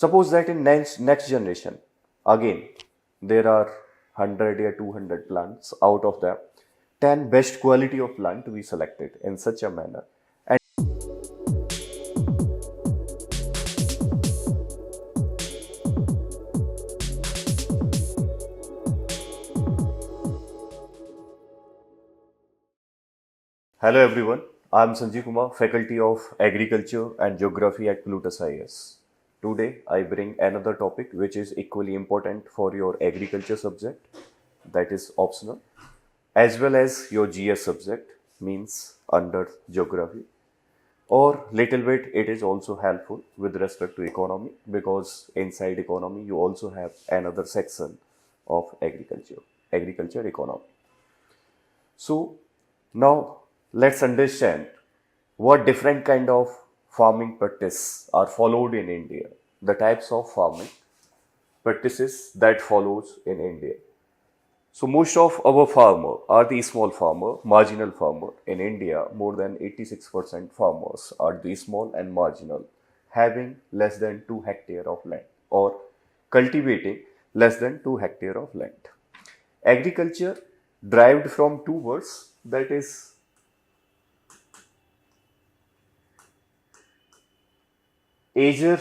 Suppose that in next generation, again, there are 100 or 200 plants. Out of them, 10 best quality of plant we selected in such a manner. And hello everyone, I am Sanjeev Kumar, Faculty of Agriculture and Geography at Plutus IAS. Today I bring another topic which is equally important for your agriculture subject, that is optional, as well as your GS subject, means under geography. Or little bit it is also helpful with respect to economy, because inside economy you also have another section of agriculture economy. So now let's understand what different kind of farming practice are followed in India, the types of farming practices that follows in India. So most of our farmer are the small farmer, marginal farmer. In India, more than 86% farmers are the small and marginal, having less than 2 hectare of land or cultivating less than 2 hectare of land. Agriculture derived from two words, that is ager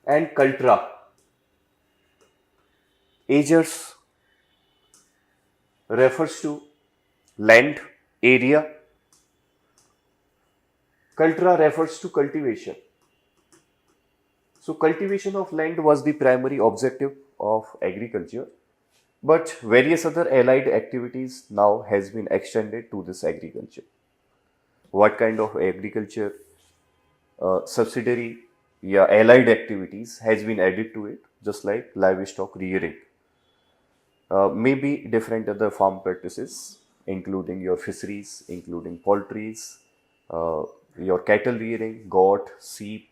and cultura. Agers refers to land area, cultura refers to cultivation. So cultivation of land was the primary objective of agriculture, but various other allied activities now has been extended to this agriculture. What kind of agriculture subsidiary, yeah, allied activities has been added to it, just like livestock rearing. Maybe different other farm practices, including your fisheries, including poultries, your cattle rearing, goat, sheep,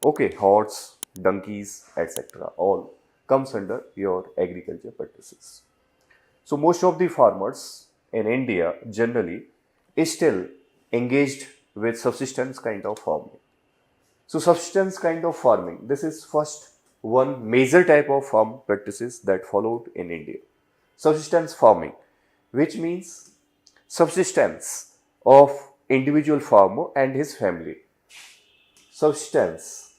okay, horse, donkeys, etc. All comes under your agriculture practices. So most of the farmers in India generally is still engaged with subsistence kind of farming. So subsistence kind of farming, this is first one major type of farm practices that followed in India. Subsistence farming, which means subsistence of individual farmer and his family. Subsistence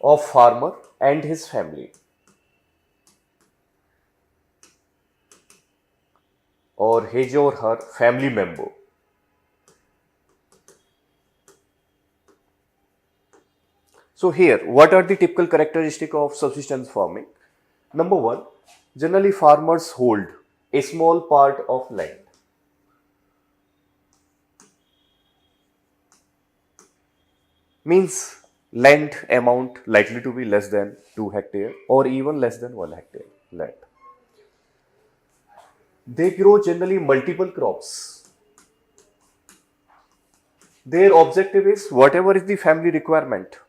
of farmer and his family, or his or her family member. So here, what are the typical characteristics of subsistence farming? Number one, generally farmers hold a small part of land. Means land amount likely to be less than 2 hectare or even less than 1 hectare land. They grow generally multiple crops. Their objective is whatever is the family requirement,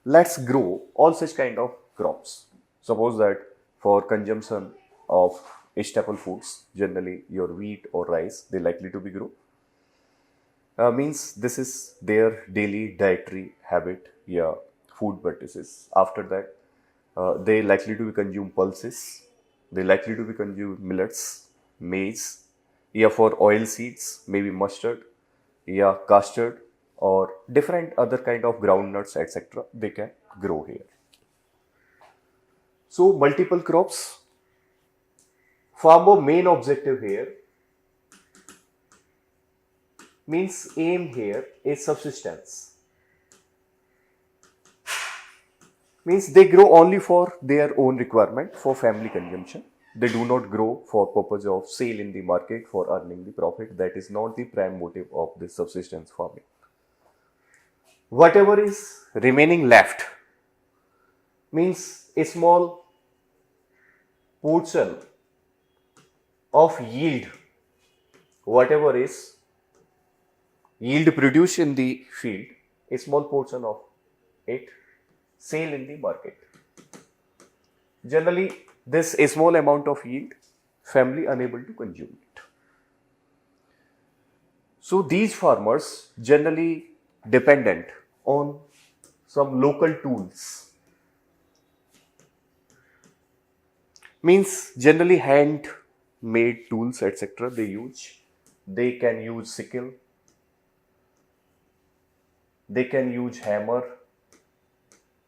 let's grow all such kind of crops. Suppose that for consumption of staple foods, generally your wheat or rice, they likely to be grow. Means this is their daily dietary habit, yeah, food practices. After that, they likely to be consume pulses, they likely to be consume millets, maize, yeah, for oil seeds, maybe mustard, yeah, custard, or different other kind of groundnuts, etc. They can grow here. So multiple crops. Farmer main objective here means aim here is subsistence. Means they grow only for their own requirement, for family consumption. They do not grow for purpose of sale in the market for earning the profit. That is not the prime motive of this subsistence farming. Whatever is remaining left means a small portion of yield, whatever is yield produced in the field, a small portion of it sale in the market. Generally, this a small amount of yield, family unable to consume it. So these farmers generally dependent on some local tools, means generally hand made tools etc. they use. They can use sickle, they can use hammer,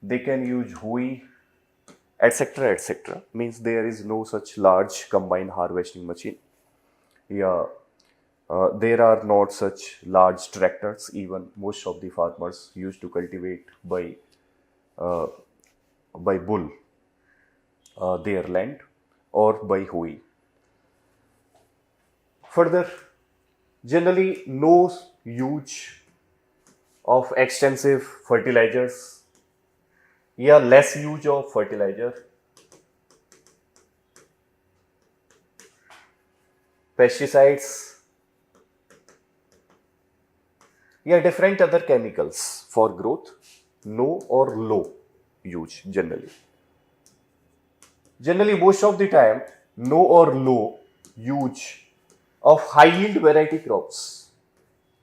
they can use hoe, etc. etc. Means there is no such large combine harvesting machine. Yeah, there are not such large tractors. Even most of the farmers used to cultivate by bull their land or by hoe. Further, generally no use of extensive fertilizers. Yeah, less use of fertilizer, pesticides, yeah, different other chemicals for growth. No or low use generally. Generally, most of the time, no or low use of high yield variety crops,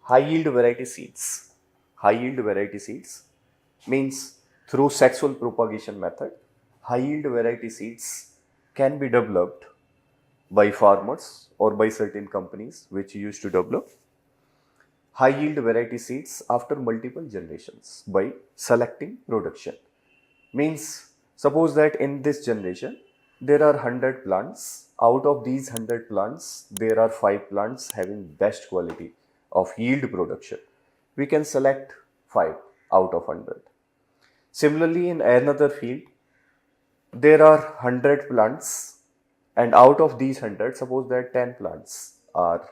high yield variety seeds. High yield variety seeds means through sexual propagation method, high yield variety seeds can be developed by farmers or by certain companies which used to develop high yield variety seeds after multiple generations by selecting production. Means suppose that in this generation there are 100 plants. Out of these 100 plants, there are 5 plants having best quality of yield production. We can select 5 out of 100. Similarly, in another field, there are 100 plants, and out of these 100, suppose that 10 plants are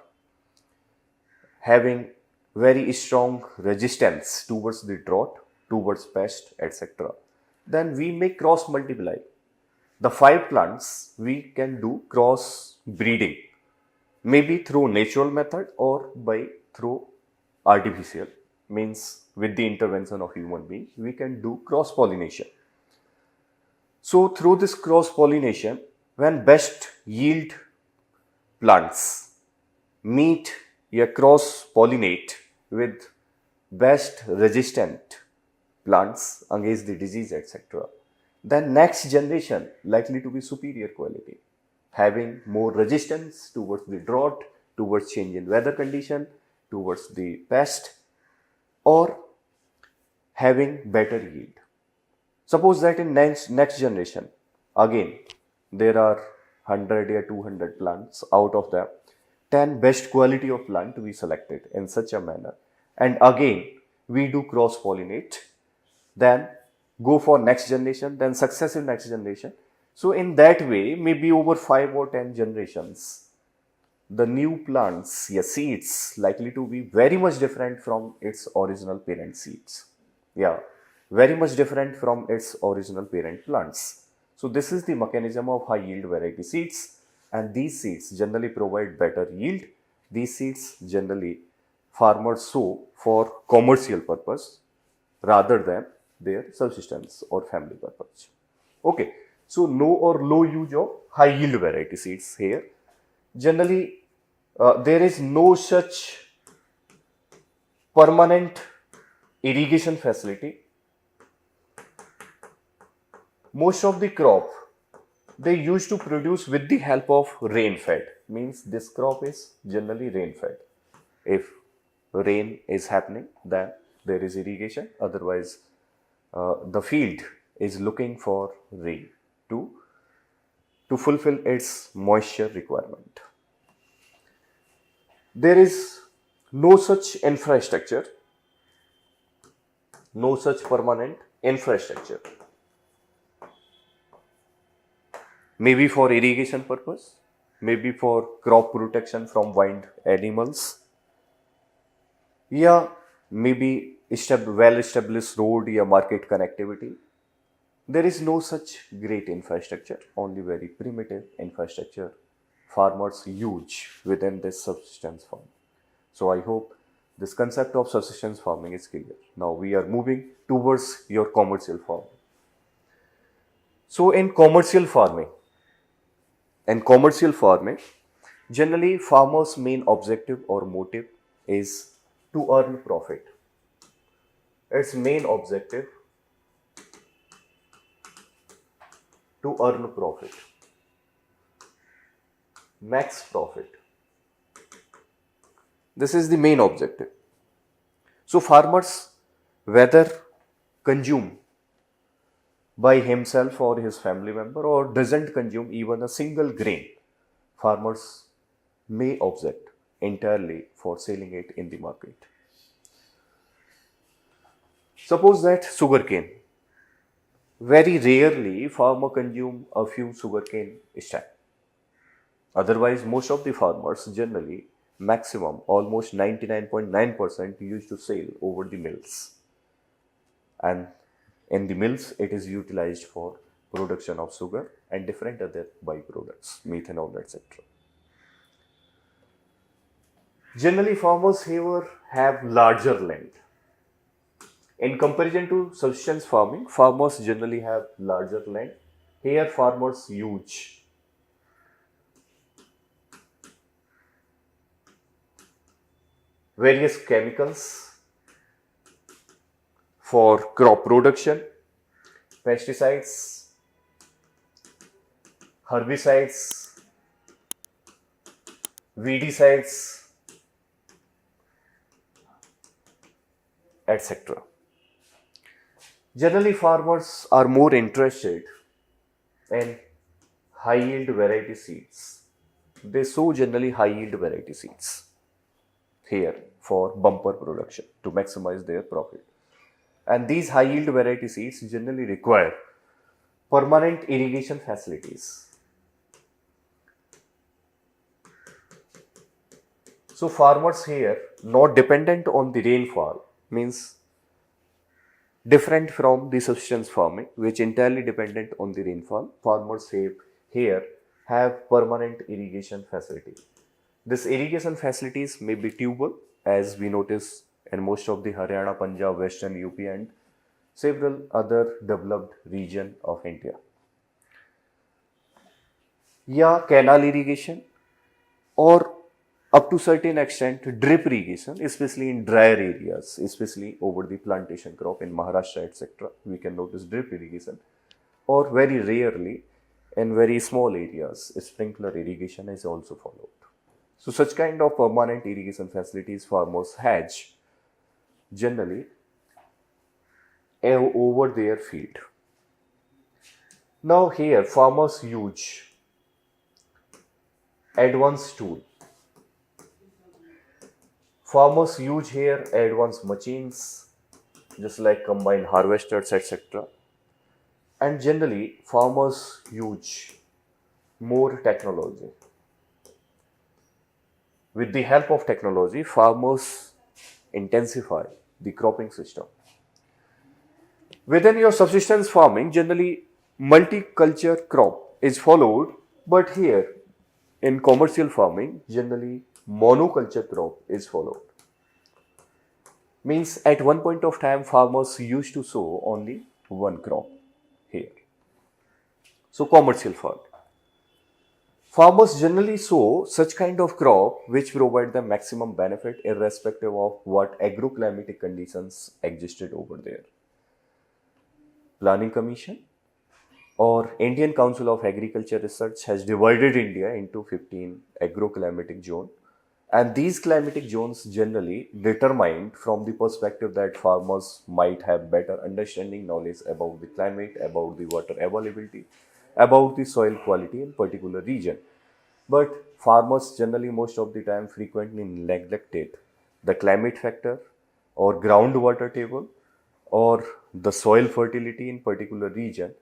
having very strong resistance towards the drought, towards pest, etc. Then we may cross multiply. The 5 plants we can do cross breeding, maybe through natural method or by through artificial, means with the intervention of human being we can do cross pollination. So through this cross pollination, when best yield plants meet a cross pollinate with best resistant plants against the disease etc., then next generation likely to be superior quality, having more resistance towards the drought, towards change in weather condition, towards the pest, or having better yield. Suppose that in next generation, again, there are 100 or 200 plants. Out of them, 10 best quality of plant we selected in such a manner. And again, we do cross-pollinate, then go for next generation, then successive next generation. So in that way, maybe over 5 or 10 generations, the new plants, yeah, seeds likely to be very much different from its original parent seeds. Yeah, very much different from its original parent plants. So this is the mechanism of high yield variety seeds, and these seeds generally provide better yield. These seeds generally farmers sow for commercial purpose rather than their subsistence or family purpose. Okay, so no or low use of high yield variety seeds here. Generally, there is no such permanent irrigation facility. Most of the crop they used to produce with the help of rain fed, means this crop is generally rain fed. If rain is happening, then there is irrigation, otherwise the field is looking for rain to fulfill its moisture requirement. There is no such infrastructure, no such permanent infrastructure, maybe for irrigation purpose, maybe for crop protection from wild animals, yeah, maybe well established road, yeah, market connectivity. There is no such great infrastructure, only very primitive infrastructure farmers use within this subsistence farm. So I hope this concept of subsistence farming is clear. Now we are moving towards your commercial farming. So in commercial farming, generally farmers' main objective or motive is to earn profit. Its main objective to earn profit, max profit. This is the main objective. So farmers, whether consume by himself or his family member or doesn't consume even a single grain, farmers may object entirely for selling it in the market. Suppose that sugarcane. Very rarely farmer consume a few sugarcane stack. Otherwise, most of the farmers generally maximum almost 99.9% used to sell over the mills. And in the mills, it is utilized for production of sugar and different other byproducts, methanol, etc. Generally, farmers here have larger land. In comparison to subsistence farming, farmers generally have larger land. Here, farmers use various chemicals for crop production, pesticides, herbicides, weedicides, etc. Generally, farmers are more interested in high yield variety seeds. They sow generally high yield variety seeds here for bumper production to maximize their profit. And these high yield variety seeds generally require permanent irrigation facilities. So farmers here not dependent on the rainfall, means different from the subsistence farming which entirely dependent on the rainfall. Farmers here have permanent irrigation facility. This irrigation facilities may be tubal, as we notice in most of the Haryana, Punjab, Western UP and several other developed region of India. Yeah, canal irrigation or up to certain extent drip irrigation, especially in drier areas, especially over the plantation crop in Maharashtra, etc. We can notice drip irrigation, or very rarely in very small areas, sprinkler irrigation is also followed. So such kind of permanent irrigation facilities farmers hedge generally over their field. Now here farmers use advanced tool. Farmers use here advanced machines just like combine harvesters, etc. And generally farmers use more technology. With the help of technology, farmers intensify the cropping system. Within your subsistence farming, generally multiculture crop is followed, but here in commercial farming, generally monoculture crop is followed. Means at one point of time, farmers used to sow only one crop here. So commercial farming. Farmers generally sow such kind of crop which provide the maximum benefit irrespective of what agroclimatic conditions existed over there. Planning Commission or Indian Council of Agriculture Research has divided India into 15 agroclimatic zones, and these climatic zones generally determined from the perspective that farmers might have better understanding knowledge about the climate, about the water availability, about the soil quality in particular region. But farmers generally most of the time frequently neglected the climate factor or groundwater table or the soil fertility in particular region.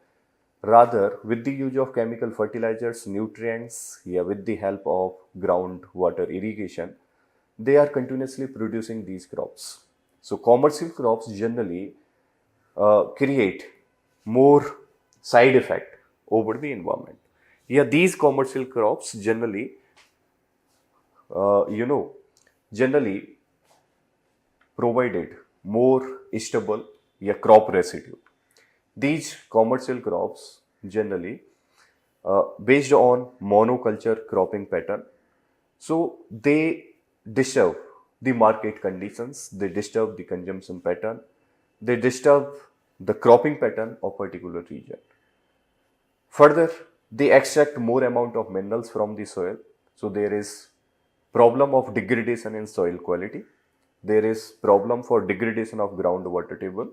Rather, with the use of chemical fertilizers, nutrients, with the help of groundwater irrigation, they are continuously producing these crops. So commercial crops generally create more side effect over the environment. These commercial crops generally, generally provided more stable crop residue. These commercial crops generally based on monoculture cropping pattern, so they deserve the market conditions, they disturb the consumption pattern, they disturb the cropping pattern of particular region. Further, they extract more amount of minerals from the soil. So there is problem of degradation in soil quality. There is problem for degradation of groundwater table.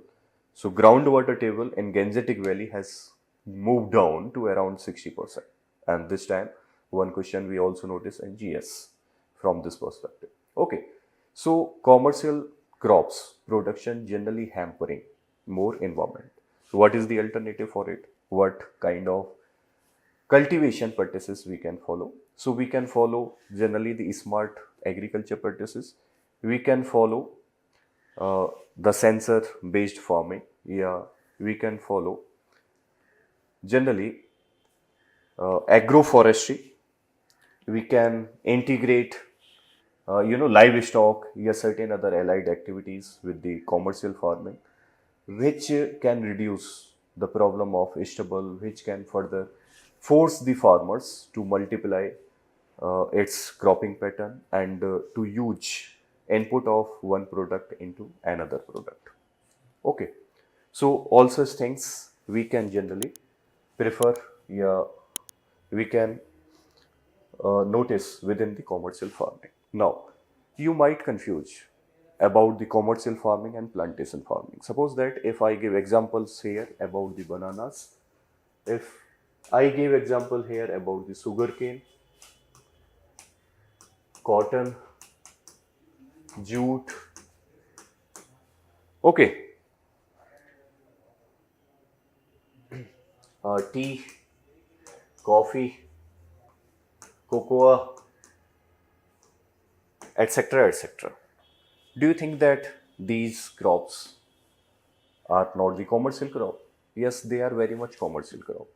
So groundwater table in Gangetic Valley has moved down to around 60%. And this time, one question we also notice in GS from this perspective. Okay, so commercial crops production generally hampering more environment. So what is the alternative for it? What kind of cultivation practices we can follow? So we can follow generally the smart agriculture practices. We can follow the sensor based farming. Yeah, we can follow generally agroforestry. We can integrate livestock, yeah, certain other allied activities with the commercial farming, which can reduce the problem of stubble, which can further force the farmers to multiply its cropping pattern and to use input of one product into another product. Okay, so all such things we can generally prefer, yeah, we can notice within the commercial farming. Now, you might confuse about the commercial farming and plantation farming. Suppose that if I give examples here about the bananas, if I give example here about the sugarcane, cotton, jute, okay, tea, coffee, cocoa, etc., etc. Do you think that these crops are not the commercial crop? Yes, they are very much commercial crop,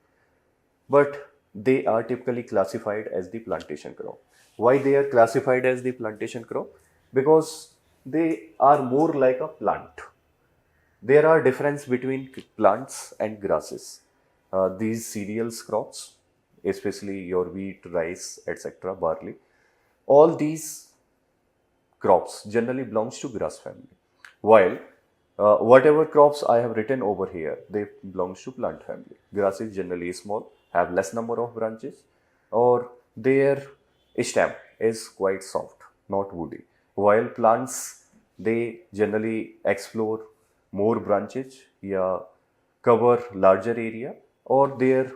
but they are typically classified as the plantation crop. Why they are classified as the plantation crop? Because they are more like a plant. There are difference between plants and grasses. These cereals crops, especially your wheat, rice, etc., barley, all these crops generally belongs to grass family. While whatever crops I have written over here, they belongs to plant family. Grass is generally small, have less number of branches, or their stem is quite soft, not woody. While plants, they generally explore more branches, yeah, cover larger area, or their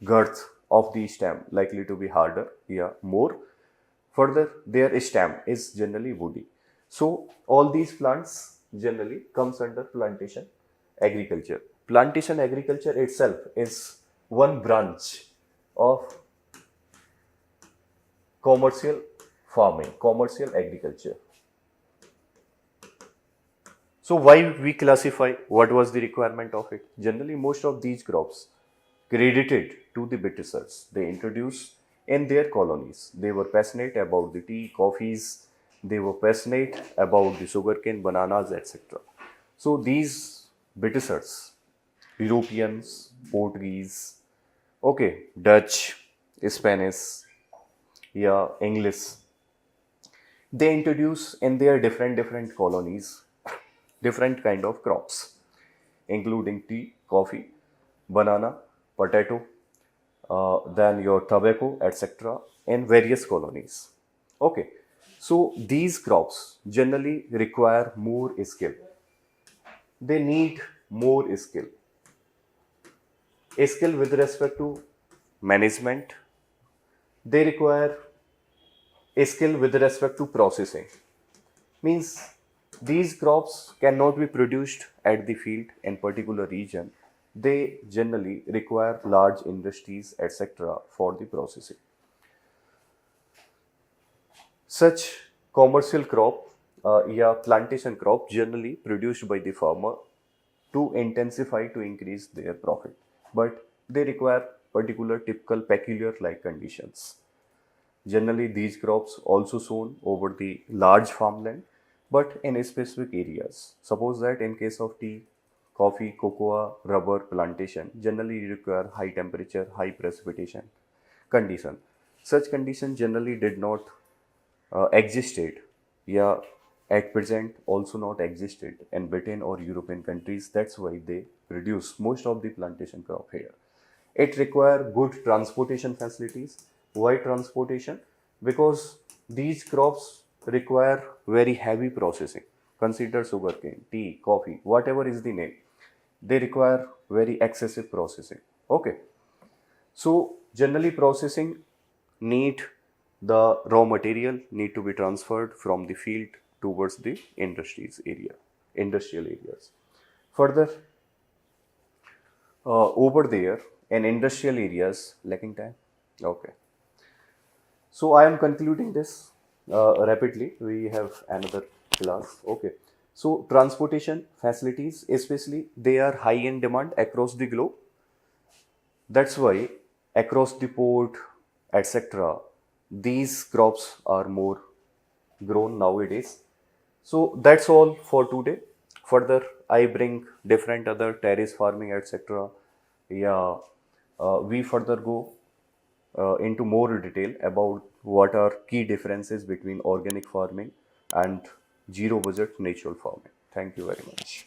girth of the stem likely to be harder, yeah, more. Further, their stem is generally woody. So all these plants generally comes under plantation agriculture. Plantation agriculture itself is one branch of commercial farming, commercial agriculture. So why we classify, what was the requirement of it? Generally, most of these crops credited to the Britishers. They introduced in their colonies. They were passionate about the tea, coffees. They were passionate about the sugarcane, bananas, etc. So these Britishers, Europeans, Portuguese, okay, Dutch, Spanish, yeah, English, they introduce in their different colonies different kind of crops, including tea, coffee, banana, potato, then your tobacco, etc., in various colonies. Okay, so these crops generally require more skill. They need more skill. A skill with respect to management. They require a skill with respect to processing. Means these crops cannot be produced at the field in particular region. They generally require large industries, etc., for the processing. Such commercial crop, yeah, plantation crop generally produced by the farmer to intensify to increase their profit, but they require particular typical peculiar like conditions. Generally, these crops also sown over the large farmland, but in specific areas. Suppose that in case of tea, coffee, cocoa, rubber plantation, generally require high temperature, high precipitation condition. Such condition generally did not existed yeah, at present also not existed in Britain or European countries. That's why they produce most of the plantation crop here. It require good transportation facilities. Why transportation? Because these crops require very heavy processing. Consider sugarcane, tea, coffee, whatever is the name. They require very excessive processing. Okay. So generally processing need the raw material need to be transferred from the field towards the industrial areas. Further, over there in industrial areas, lacking time. Okay. So I am concluding this rapidly. We have another class. Okay. So transportation facilities, especially, they are high in demand across the globe. That's why across the port, etc., these crops are more grown nowadays. So that's all for today. Further, I bring different other terrace farming, etc. Yeah, we further go into more detail about what are key differences between organic farming and zero budget natural farming. Thank you very much.